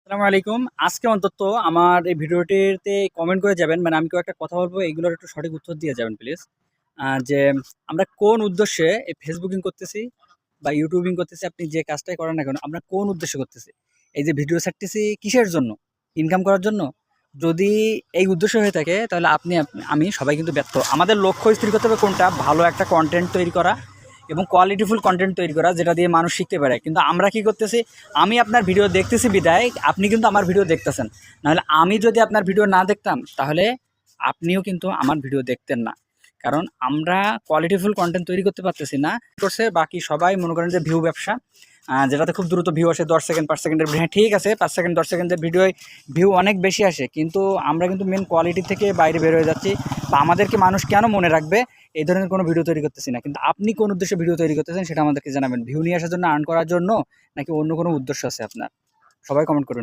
আসসালামু আলাইকুম। আজকে অন্তত আমার এই ভিডিওটিতে কমেন্ট করে যাবেন। মানে আমি একটা কথা বলবো, এগুলোর একটু সঠিক উত্তর দিয়ে যাবেন প্লিজ। যে আমরা কোন উদ্দেশ্যে এই ফেসবুকিং করতেছি বা ইউটিউবিং করতেছি, আপনি যে কাজটাই করেন না কেন, আমরা কোন উদ্দেশ্যে করতেছি? এই যে ভিডিও ছাড়তেছি কিসের জন্য? ইনকাম করার জন্য? যদি এই উদ্দেশ্য হয়ে থাকে তাহলে আমি সবাই কিন্তু ব্যর্থ। আমাদের লক্ষ্য স্থির করতে হবে কোনটা? ভালো একটা কনটেন্ট তৈরি করা এবং কোয়ালিটিফুল কনটেন্ট তৈরি করা, যেটা দিয়ে মানুষ শিখতে পারে। কিন্তু আমরা কি করতেছি? আমি আপনার ভিডিও দেখতেছি বিদায় আপনি কিন্তু আমার ভিডিও দেখতেছেন। নাহলে আমি যদি আপনার ভিডিও না দেখতাম তাহলে আপনিও কিন্তু আমার ভিডিও দেখতেন না। কারণ আমরা কোয়ালিটিফুল কনটেন্ট তৈরি করতে পারতেছি না। করছে বাকি সবাই মনে করেন যে ভিউ ব্যবসা, যেটাতে খুব দ্রুত ভিউ আসে, 10 সেকেন্ড 5 সেকেন্ডের। হ্যাঁ ঠিক আছে, 5 সেকেন্ড 10 সেকেন্ডের ভিডিওয় ভিউ অনেক বেশি আসে, কিন্তু আমরা কিন্তু মেন কোয়ালিটি থেকে বাইরে বের হয়ে যাচ্ছি। বা আমাদেরকে মানুষ কেন মনে রাখবে, এই ধরনের কোনো ভিডিও তৈরি করতেছি না। কিন্তু আপনি কোন উদ্দেশ্যে ভিডিও তৈরি করতেছেন সেটা আমাদেরকে জানাবেন। ভিউ নিয়ে আসার জন্য, আর্ন করার জন্য, নাকি অন্য কোনো উদ্দেশ্য আছে আপনার? সবাই কমেন্ট করুন।